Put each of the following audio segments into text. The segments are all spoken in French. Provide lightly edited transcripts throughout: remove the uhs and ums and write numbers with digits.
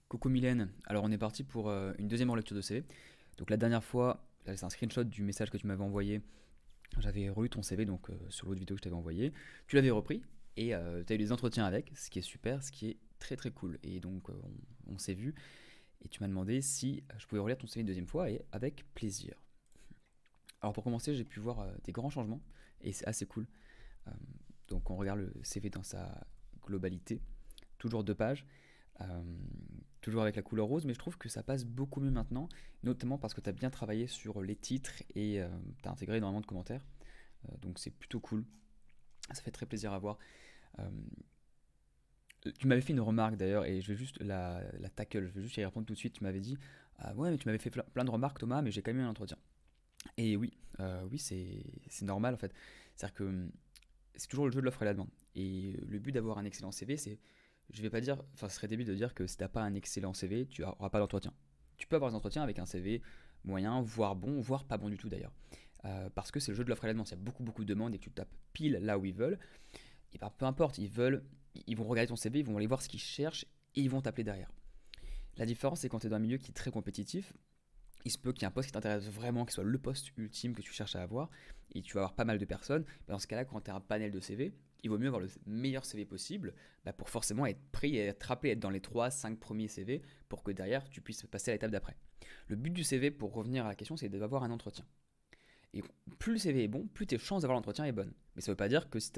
Coucou Mylène, alors on est parti pour une deuxième relecture de CV. Donc la dernière fois, là c'est un screenshot du message que tu m'avais envoyé. J'avais relu ton CV donc sur l'autre vidéo que je t'avais envoyé. Tu l'avais repris et tu as eu des entretiens avec, ce qui est super, ce qui est très très cool. Et donc on s'est vu et tu m'as demandé si je pouvais relire ton CV une deuxième fois et avec plaisir. Alors pour commencer, j'ai pu voir des grands changements et c'est assez cool. Euh, donc on regarde le CV dans sa globalité, toujours 2 pages. Euh, Toujours avec la couleur rose, mais je trouve que ça passe beaucoup mieux maintenant, notamment parce que tu as bien travaillé sur les titres et tu as intégré énormément de commentaires. Donc c'est plutôt cool, ça fait très plaisir à voir. Euh, Tu m'avais fait une remarque d'ailleurs, et je vais juste la tackle, je vais juste y répondre tout de suite. Tu m'avais dit ah ouais, mais tu m'avais fait plein de remarques, Thomas, mais j'ai quand même eu un entretien. Et oui, oui, c'est normal en fait. C'est-à-dire que c'est toujours le jeu de l'offre et la demande. Et le but d'avoir un excellent CV, c'est, je vais pas dire, enfin, ce serait débile de dire que si t'as pas un excellent CV, tu n'auras pas d'entretien. Tu peux avoir des entretiens avec un CV moyen, voire bon, voire pas bon du tout d'ailleurs. Parce que c'est le jeu de l'offre et la demande. Il y a beaucoup de demandes et que tu tapes pile là où ils veulent. Et ben, peu importe, ils vont regarder ton CV, ils vont aller voir ce qu'ils cherchent et ils vont t'appeler derrière. La différence, c'est quand tu es dans un milieu qui est très compétitif, il se peut qu'il y ait un poste qui t'intéresse vraiment, qui soit le poste ultime que tu cherches à avoir, et tu vas avoir pas mal de personnes. Dans ce cas-là, quand tu as un panel de CV, il vaut mieux avoir le meilleur CV possible pour forcément être pris et être rappelé, être dans les 3 5 premiers CV pour que derrière tu puisses passer à l'étape d'après. Le but du CV, pour revenir à la question, c'est d'avoir un entretien. Et plus le CV est bon, plus tes chances d'avoir l'entretien est bonne. Mais ça veut pas dire que si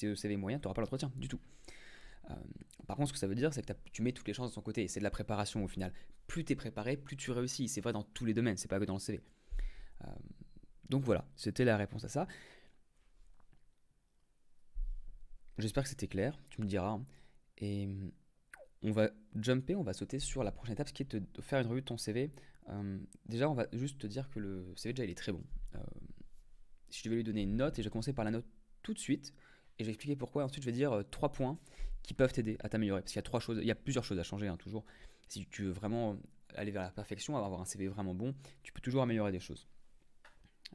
le CV est moyen, tu n'auras pas l'entretien du tout. Euh, Par contre, ce que ça veut dire, c'est que tu mets toutes les chances de ton côté. Et c'est de la préparation au final. Plus tu es préparé, plus tu réussis. C'est vrai dans tous les domaines, c'est pas que dans le CV. Euh, donc voilà, c'était la réponse à ça. J'espère que c'était clair, tu me diras, hein. Et on va jumper, on va sauter sur la prochaine étape, ce qui est de faire une revue de ton CV. Déjà, on va juste te dire que le CV, déjà, il est très bon. Euh, si je devais lui donner une note, et je vais commencer par la note tout de suite, et je vais expliquer pourquoi. Ensuite, je vais dire 3 points qui peuvent t'aider à t'améliorer. Parce qu'il y a 3 choses, il y a plusieurs choses à changer, hein, toujours. Si tu veux vraiment aller vers la perfection, avoir un CV vraiment bon, tu peux toujours améliorer des choses.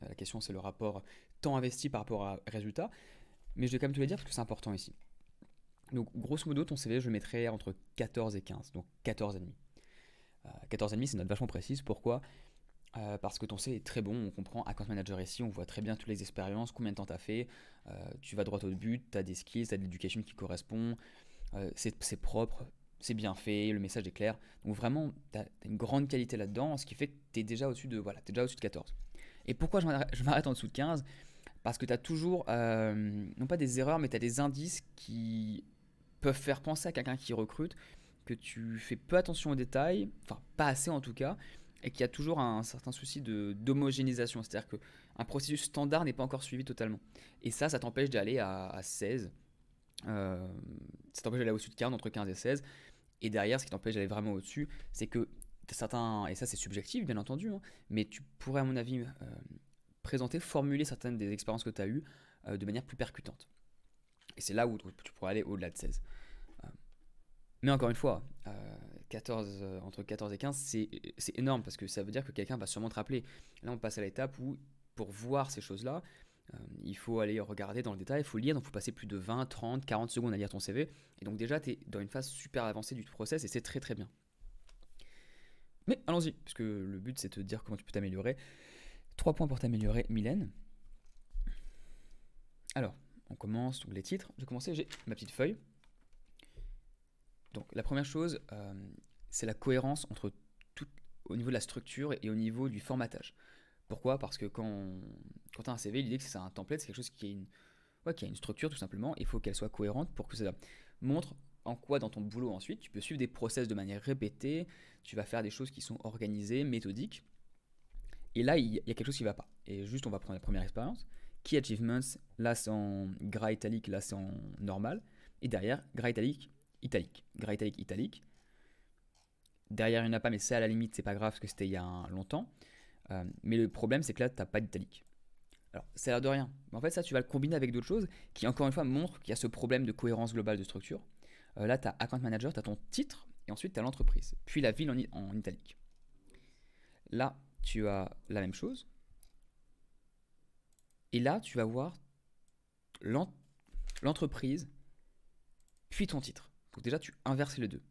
La question, c'est le rapport temps investi par rapport à résultat. Mais je vais quand même te le dire parce que c'est important ici. Donc, grosso modo, ton CV, je le mettrais entre 14 et 15, donc 14,5. 14,5, c'est une note vachement précise. Pourquoi? Parce que ton CV est très bon, on comprend account manager ici, on voit très bien toutes les expériences, combien de temps tu as fait, tu vas droit au but, tu as des skills, tu as de l'éducation qui correspond, c'est propre, c'est bien fait, le message est clair. Donc vraiment, tu as une grande qualité là-dedans, ce qui fait que tu es déjà au-dessus de, voilà, t'es déjà au-dessus de 14. Et pourquoi je m'arrête en dessous de 15? Parce que tu as toujours, non pas des erreurs, mais tu as des indices qui peuvent faire penser à quelqu'un qui recrute que tu fais peu attention aux détails, enfin pas assez en tout cas, et qu'il y a toujours un certain souci d'homogénéisation, c'est-à-dire qu'un processus standard n'est pas encore suivi totalement. Et ça t'empêche d'aller à 16, euh, ça t'empêche d'aller au-dessus de 15, entre 15 et 16, et derrière, ce qui t'empêche d'aller vraiment au-dessus, c'est que certains, et ça c'est subjectif bien entendu, hein, mais tu pourrais à mon avis présenter, formuler certaines des expériences que tu as eues de manière plus percutante. Et c'est là où tu pourrais aller au-delà de 16. Mais encore une fois, 14, entre 14 et 15, c'est énorme parce que ça veut dire que quelqu'un va sûrement te rappeler. Là, on passe à l'étape où, pour voir ces choses-là, il faut aller regarder dans le détail, il faut lire, donc il faut passer plus de 20, 30, 40 secondes à lire ton CV. Et donc déjà, tu es dans une phase super avancée du process et c'est très très bien. Mais allons-y, puisque le but c'est de te dire comment tu peux t'améliorer. 3 points pour t'améliorer, Mylène. Alors, on commence, donc les titres. Je vais commencer, j'ai ma petite feuille. Donc la première chose, c'est la cohérence entre tout, au niveau de la structure et au niveau du formatage. Pourquoi? Parce que quand tu as un CV, l'idée que c'est un template, c'est quelque chose qui a ouais, qui a une structure tout simplement. Il faut qu'elle soit cohérente pour que ça montre en quoi dans ton boulot ensuite tu peux suivre des process de manière répétée, tu vas faire des choses qui sont organisées, méthodiques. Et là, il y a quelque chose qui ne va pas. Et juste, on va prendre la première expérience. Key Achievements, là c'est en gras italique, là c'est en normal. Et derrière, gras italique, italique. Gras italique, italique. Derrière, il n'y en a pas, mais c'est à la limite, c'est pas grave parce que c'était il y a longtemps. Mais le problème, c'est que là, tu n'as pas d'italique. Alors, ça a l'air de rien. Mais en fait, ça, tu vas le combiner avec d'autres choses qui, encore une fois, montrent qu'il y a ce problème de cohérence globale de structure. Là, tu as Account Manager, tu as ton titre, et ensuite tu as l'entreprise. Puis la ville en italique. Là, tu as la même chose. Et là, tu vas voir l'entreprise, puis ton titre. Donc déjà, tu inverses les deux.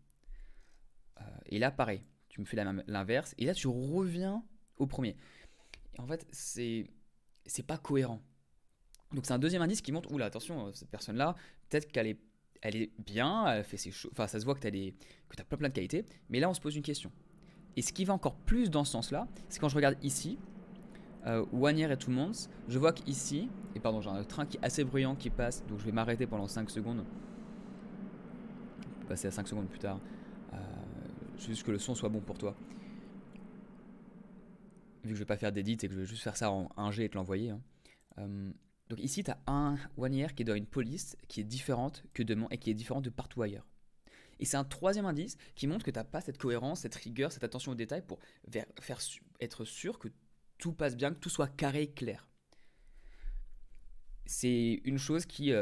Et là, pareil, tu me fais l'inverse. Et là, tu reviens au premier. Et en fait, c'est pas cohérent. Donc c'est un deuxième indice qui montre, oula, attention, cette personne-là, peut-être elle est bien, elle fait ses choses, enfin ça se voit que tu as plein de qualités, mais là on se pose une question. Et ce qui va encore plus dans ce sens-là, c'est quand je regarde ici, One Year et Two Months, je vois qu'ici, et pardon, j'ai un train qui est assez bruyant qui passe, donc je vais m'arrêter pendant 5 secondes, passer à 5 secondes plus tard, euh, juste que le son soit bon pour toi. Vu que je vais pas faire d'édit et que je vais juste faire ça en 1G et te l'envoyer. Hein. Euh, donc ici, tu as un One Year qui est dans une police qui est différente que et qui est différente de partout ailleurs. Et c'est un troisième indice qui montre que tu n'as pas cette cohérence, cette rigueur, cette attention aux détails pour être sûr que tout passe bien, que tout soit carré et clair. C'est une chose qui,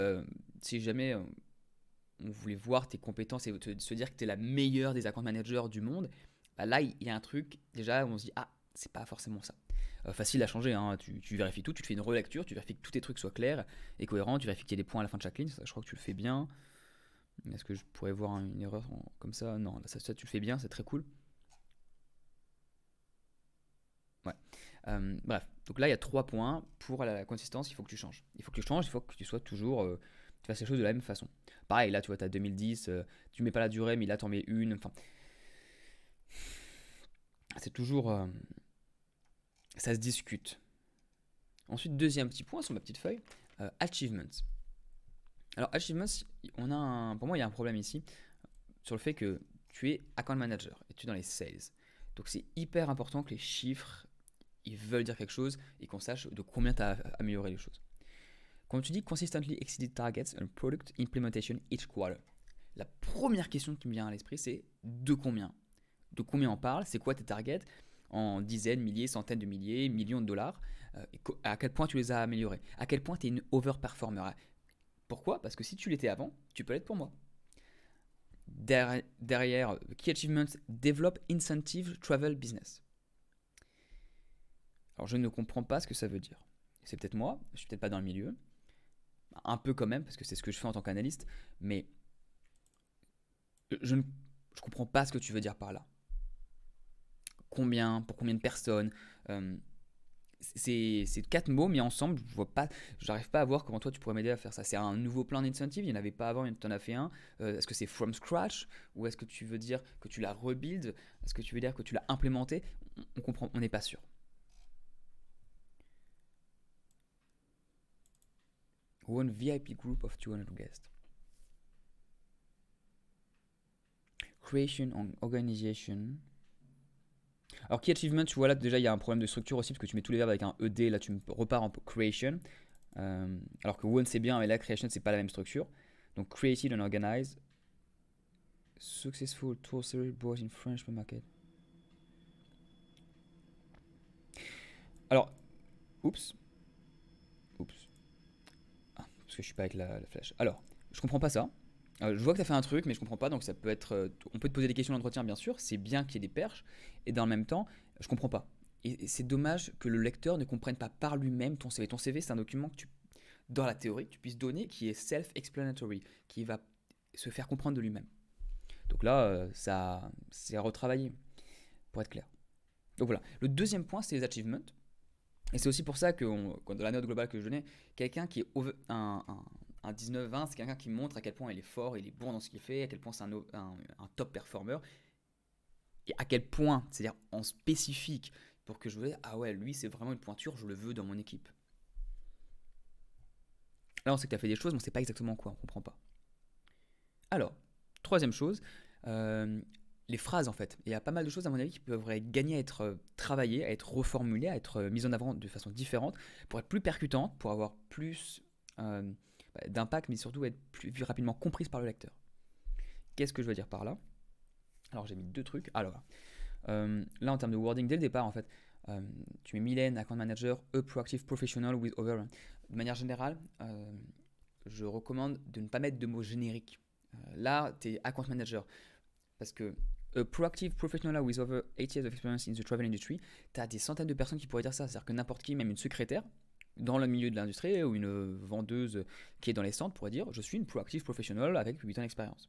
si jamais on voulait voir tes compétences et se dire que tu es la meilleure des account managers du monde, bah là, il y a un truc, déjà, où on se dit, ah, c'est pas forcément ça. Facile à changer, hein. Tu vérifies tout, tu te fais une relecture, tu vérifies que tous tes trucs soient clairs et cohérents, tu vérifies qu'il y a des points à la fin de chaque ligne, ça, je crois que tu le fais bien. Est-ce que je pourrais voir une erreur comme ça? Non, là, ça, tu le fais bien, c'est très cool. Ouais. Bref, donc là il y a 3 points pour la consistance, il faut que tu changes. Il faut que tu changes, il faut que tu sois toujours. Tu fasses les choses de la même façon. Pareil, là tu vois, tu as 2010, tu mets pas la durée, mais là tu en mets une. Enfin, c'est toujours. Ça se discute. Ensuite, deuxième petit point sur ma petite feuille, achievements. Alors, achievements, pour moi, il y a un problème ici sur le fait que tu es account manager et tu es dans les sales. Donc, c'est hyper important que les chiffres, ils veulent dire quelque chose et qu'on sache de combien tu as amélioré les choses. Quand tu dis consistently exceeded targets on product implementation each quarter, la première question qui me vient à l'esprit, c'est de combien? De combien on parle? C'est quoi tes targets? En dizaines, milliers, centaines de milliers, millions de dollars, à quel point tu les as améliorés, à quel point tu es une overperformer. Pourquoi? Parce que si tu l'étais avant, tu peux l'être pour moi. Derrière, Key Achievements, Develop Incentive Travel Business. Alors je ne comprends pas ce que ça veut dire. C'est peut-être moi, je suis peut-être pas dans le milieu, un peu quand même, parce que c'est ce que je fais en tant qu'analyste, mais je ne comprends pas ce que tu veux dire par là. Combien, pour combien de personnes, c'est 4 mots mis ensemble, j'arrive pas à voir comment toi tu pourrais m'aider à faire ça. C'est un nouveau plan d'incentive, il n'y en avait pas avant, tu en as fait un. Est-ce que c'est from scratch ou est-ce que tu veux dire que tu l'as rebuild? Est-ce que tu veux dire que tu l'as implémenté? On comprend, on n'est pas sûr. One VIP group of 200 guests. Creation and organization. Alors, Key Achievement, tu vois là, déjà, il y a un problème de structure aussi, parce que tu mets tous les verbes avec un ED, là, tu repars en creation. Alors que One, c'est bien, mais là, creation, c'est pas la même structure. Donc, created and organized. Successful tour series brought in French market. Alors, oups. Ah, parce que je suis pas avec la flèche. Alors, je comprends pas ça. Je vois que tu as fait un truc, mais je comprends pas. Donc, ça peut être. On peut te poser des questions d'entretien, bien sûr. C'est bien qu'il y ait des perches. Et dans le même temps, je comprends pas. Et c'est dommage que le lecteur ne comprenne pas par lui-même ton CV. Ton CV, c'est un document que dans la théorie, tu puisses donner qui est self-explanatory, qui va se faire comprendre de lui-même. Donc là, ça, c'est à retravailler, pour être clair. Donc voilà. Le deuxième point, c'est les achievements. Et c'est aussi pour ça que, dans la note globale que je donnais, quelqu'un qui est un 19-20, c'est quelqu'un qui montre à quel point il est fort, il est bon dans ce qu'il fait, à quel point c'est un top performer, et à quel point, c'est-à-dire en spécifique, pour que je me dise, ah ouais, lui c'est vraiment une pointure, je le veux dans mon équipe. Là on sait que tu as fait des choses, mais on ne sait pas exactement quoi, on ne comprend pas. Alors, troisième chose, les phrases en fait. Il y a pas mal de choses à mon avis qui peuvent gagner à être travaillées, à être reformulées, à être mises en avant de façon différente, pour être plus percutantes, pour avoir plus d'impact, mais surtout être plus rapidement comprises par le lecteur. Qu'est-ce que je veux dire par là? Alors j'ai mis 2 trucs. Alors là en termes de wording, dès le départ en fait, tu mets Mylène, account manager, a proactive professional with over. De manière générale, je recommande de ne pas mettre de mots génériques. Là, tu es account manager. Parce que a proactive professional with over 8 years of experience in the travel industry, tu as des centaines de personnes qui pourraient dire ça. C'est-à-dire que n'importe qui, même une secrétaire, dans le milieu de l'industrie, ou une vendeuse qui est dans les centres, pourrait dire « Je suis une proactive professional avec 8 ans d'expérience ».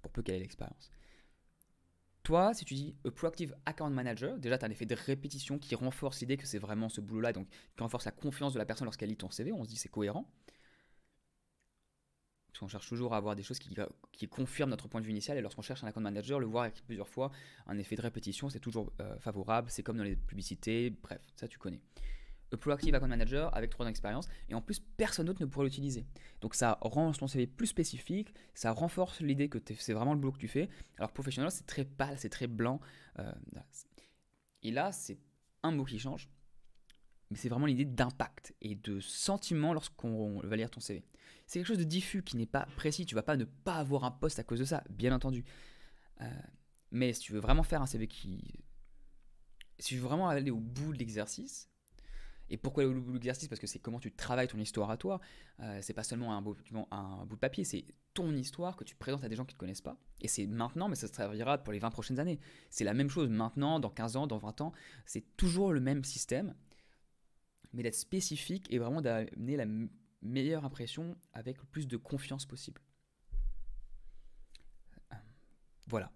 Pour peu qu'elle ait l'expérience. toi, si tu dis Proactive Account Manager, déjà tu as un effet de répétition qui renforce l'idée que c'est vraiment ce boulot-là, donc qui renforce la confiance de la personne lorsqu'elle lit ton CV, on se dit c'est cohérent. Parce qu'on cherche toujours à avoir des choses qui confirment notre point de vue initial, et lorsqu'on cherche un account manager, le voir écrit plusieurs fois, un effet de répétition, c'est toujours favorable, c'est comme dans les publicités, bref, ça tu connais. Proactive Account Manager avec 3 ans d'expérience, et en plus personne d'autre ne pourrait l'utiliser. Donc ça rend ton CV plus spécifique, ça renforce l'idée que c'est vraiment le boulot que tu fais. Alors professionnel, c'est très pâle, c'est très blanc. Et là, c'est un mot qui change, mais c'est vraiment l'idée d'impact et de sentiment lorsqu'on va lire ton CV. C'est quelque chose de diffus qui n'est pas précis, tu vas pas ne pas avoir un poste à cause de ça, bien entendu. Mais si tu veux vraiment faire un CV si tu veux vraiment aller au bout de l'exercice, et pourquoi le bout de l'exercice? Parce que c'est comment tu travailles ton histoire à toi. C'est pas seulement un bout de papier, c'est ton histoire que tu présentes à des gens qui ne te connaissent pas. Et c'est maintenant, mais ça se servira pour les 20 prochaines années. C'est la même chose maintenant, dans 15 ans, dans 20 ans. C'est toujours le même système, mais d'être spécifique et vraiment d'amener la meilleure impression avec le plus de confiance possible. Voilà.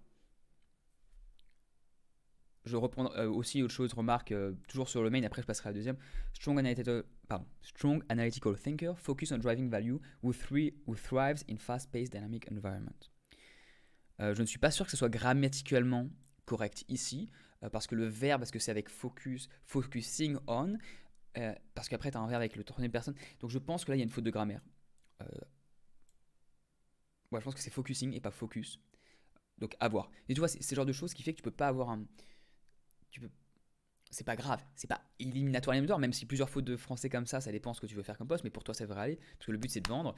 Je reprends aussi autre chose, remarque, toujours sur le main, après je passerai à la deuxième. Strong analytical thinker, focus on driving value, who thrives in fast-paced dynamic environment. Je ne suis pas sûr que ce soit grammaticalement correct ici, parce que le verbe, parce que c'est avec focusing on, parce qu'après tu as un verbe avec le troisième personne. Donc je pense que là il y a une faute de grammaire. Ouais, je pense que c'est focusing et pas focus. Donc à voir. Et tu vois, c'est ce genre de choses qui fait que tu peux pas avoir un... C'est pas grave, c'est pas éliminatoire, même si plusieurs fautes de français comme ça dépend ce que tu veux faire comme poste, mais pour toi ça devrait aller, parce que le but c'est de vendre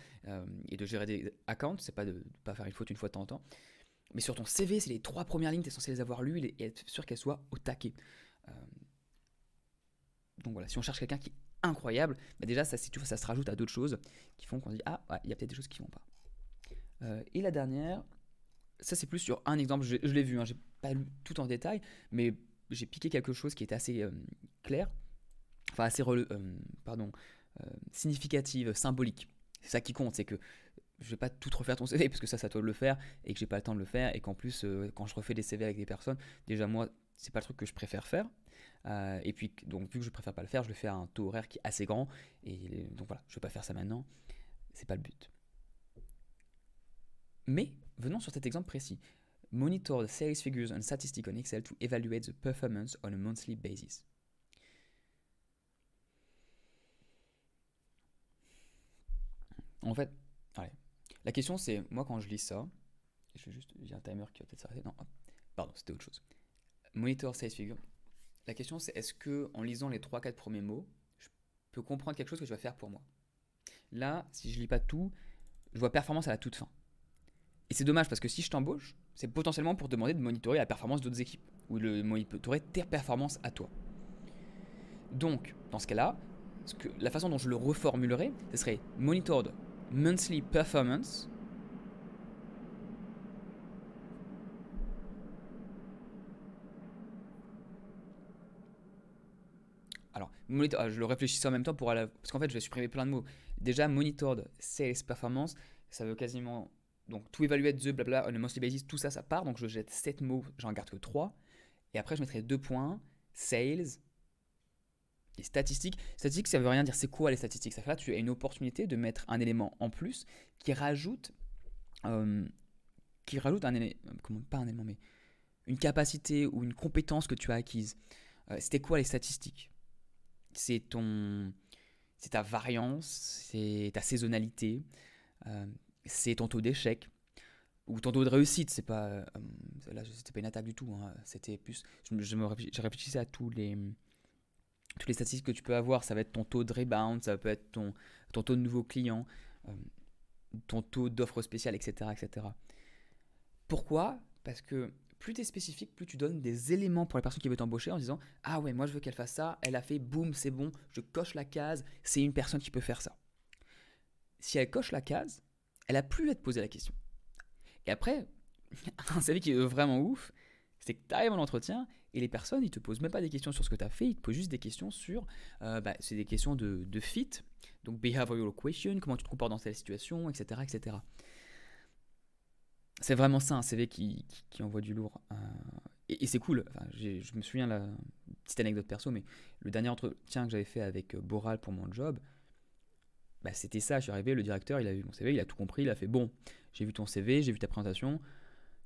et de gérer des accounts, c'est pas de pas faire une faute une fois de temps en temps. Mais sur ton CV, c'est les 3 premières lignes, tu es censé les avoir lues et être sûr qu'elles soient au taquet. Donc voilà, si on cherche quelqu'un qui est incroyable, bah déjà ça, tu vois, ça se rajoute à d'autres choses qui font qu'on se dit ah ouais, il y a peut-être des choses qui vont pas. Et la dernière, ça c'est plus sur un exemple, je l'ai vu, hein, j'ai pas lu tout en détail, mais j'ai piqué quelque chose qui était assez clair, enfin assez significative, symbolique. C'est ça qui compte, c'est que je vais pas tout refaire ton CV parce que ça doit le faire et que j'ai pas le temps de le faire, et qu'en plus quand je refais des CV avec des personnes, déjà moi c'est pas le truc que je préfère faire, et puis donc vu que je préfère pas le faire, je le fais à un taux horaire qui est assez grand, et donc voilà, je vais pas faire ça maintenant, c'est pas le but. Mais venons sur cet exemple précis. Monitor the sales figures and statistics on Excel to evaluate the performance on a monthly basis. En fait, allez. La question c'est, moi quand je lis ça, j'ai un timer qui va peut-être s'arrêter, non, pardon, c'était autre chose. Monitor sales figures. La question c'est, est-ce que en lisant les 3-4 premiers mots, je peux comprendre quelque chose que je vais faire pour moi? Là, si je lis pas tout, je vois performance à la toute fin. Et c'est dommage parce que si je t'embauche, c'est potentiellement pour te demander de monitorer la performance d'autres équipes, ou de monitorer tes performances à toi. Donc, dans ce cas-là, la façon dont je le reformulerai, ce serait monitored monthly performance . Alors, je le réfléchissais en même temps parce qu'en fait, je vais supprimer plein de mots. Déjà, monitored sales performance, ça veut quasiment... Donc, to evaluate the blabla on a monthly basis, tout ça, ça part. Donc, je jette 7 mots, j'en garde que 3. Et après, je mettrai 2 points, sales et statistiques. Statistiques, ça veut rien dire. C'est quoi les statistiques? Ça fait là, tu as une opportunité de mettre un élément en plus qui rajoute un élément, pas un élément, mais une capacité ou une compétence que tu as acquise. C'était quoi les statistiques? C'est ta variance, c'est ta saisonnalité, c'est ton taux d'échec ou ton taux de réussite. C'est pas là, c'était pas une attaque du tout, hein. C'était plus, je réfléchissais à toutes les statistiques que tu peux avoir. Ça va être ton taux de rebound, ça peut être ton taux de nouveaux clients, ton taux d'offres spéciales, etc., etc. Pourquoi? Parce que plus tu es spécifique, plus tu donnes des éléments pour la personne qui veut t'embaucher en disant « Ah ouais, moi je veux qu'elle fasse ça, elle a fait, boum, c'est bon, je coche la case, c'est une personne qui peut faire ça. » Si elle coche la case, elle a plus à te poser la question. Et après, un CV qui est vraiment ouf, c'est que tu arrives en entretien et les personnes, ils te posent même pas des questions sur ce que tu as fait, ils te posent juste des questions sur, c'est des questions de fit, donc behavioral question, comment tu te comportes dans telle situation, etc., etc. C'est vraiment ça un CV qui envoie du lourd. Et c'est cool. Enfin, je me souviens, la petite anecdote perso, mais le dernier entretien que j'avais fait avec Boral pour mon job, bah, c'était ça. Je suis arrivé, le directeur, il a vu mon CV, il a tout compris. Il a fait bon, j'ai vu ton CV, j'ai vu ta présentation.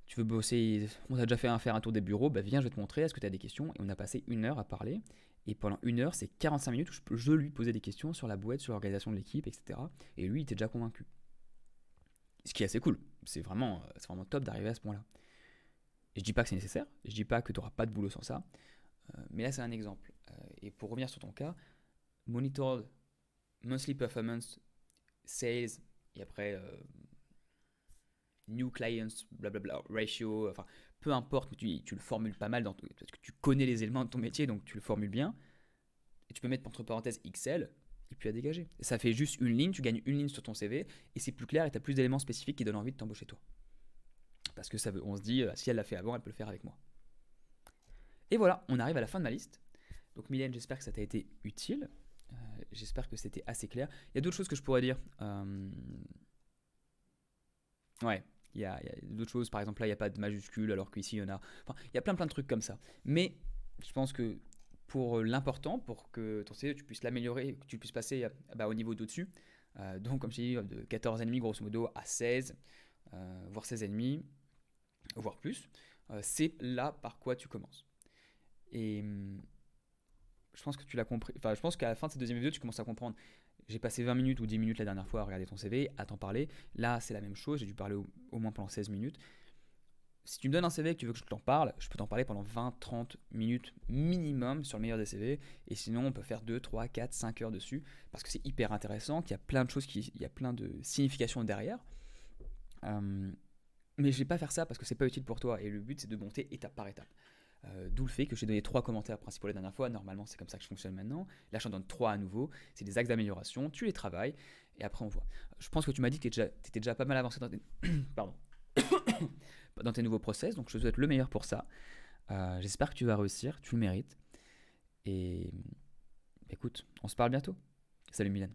Tu veux bosser, on a déjà faire un tour des bureaux, bah viens, je vais te montrer, est-ce que tu as des questions? Et on a passé 1 heure à parler. Et pendant 1 heure, c'est 45 minutes où je lui posais des questions sur la boîte, sur l'organisation de l'équipe, etc. Et lui, il était déjà convaincu. Ce qui est assez cool. C'est vraiment top d'arriver à ce point-là. Et je dis pas que c'est nécessaire, je dis pas que tu n'auras pas de boulot sans ça, mais là c'est un exemple. Et pour revenir sur ton cas, monitor monthly performance, sales, et après new clients, blablabla, ratio, enfin peu importe, mais tu le formules pas mal parce que tu connais les éléments de ton métier, donc tu le formules bien. Et tu peux mettre entre parenthèses Excel, et puis à dégager. Ça fait juste une ligne, tu gagnes une ligne sur ton CV, et c'est plus clair, et tu as plus d'éléments spécifiques qui donnent envie de t'embaucher toi. Parce que on se dit, si elle l'a fait avant, elle peut le faire avec moi. Et voilà, on arrive à la fin de ma liste. Donc Mylène, j'espère que ça t'a été utile. J'espère que c'était assez clair. Il y a d'autres choses que je pourrais dire. Ouais, il y a d'autres choses. Par exemple, là, il n'y a pas de majuscule, alors qu'ici, il y en a. Enfin, il y a plein de trucs comme ça. Mais je pense que pour l'important, pour que ton CV, tu puisses l'améliorer, que tu puisses passer au niveau d'au-dessus, donc comme je t'ai dit, de 14,5 grosso modo à 16, voire 16,5, voire plus, c'est là par quoi tu commences. Et je pense que tu l'as compris. Enfin, je pense qu'à la fin de cette deuxième vidéo, tu commences à comprendre. J'ai passé 20 minutes ou 10 minutes la dernière fois à regarder ton CV, à t'en parler. Là, c'est la même chose. J'ai dû parler au moins pendant 16 minutes. Si tu me donnes un CV et que tu veux que je t'en parle, je peux t'en parler pendant 20-30 minutes minimum sur le meilleur des CV. Et sinon, on peut faire 2, 3, 4, 5 heures dessus. Parce que c'est hyper intéressant, qu'il y a plein de choses, il y a plein de significations derrière. Mais je vais pas faire ça parce que c'est pas utile pour toi. Et le but, c'est de monter étape par étape. D'où le fait que j'ai donné 3 commentaires principaux la dernière fois. Normalement, c'est comme ça que je fonctionne maintenant. Là, j'en donne 3 à nouveau. C'est des axes d'amélioration. Tu les travailles et après, on voit. Je pense que tu m'as dit que tu étais déjà pas mal avancé dans tes, pardon, dans tes nouveaux process. Donc, je te souhaite le meilleur pour ça. J'espère que tu vas réussir. Tu le mérites. Et écoute, on se parle bientôt. Salut Mylène.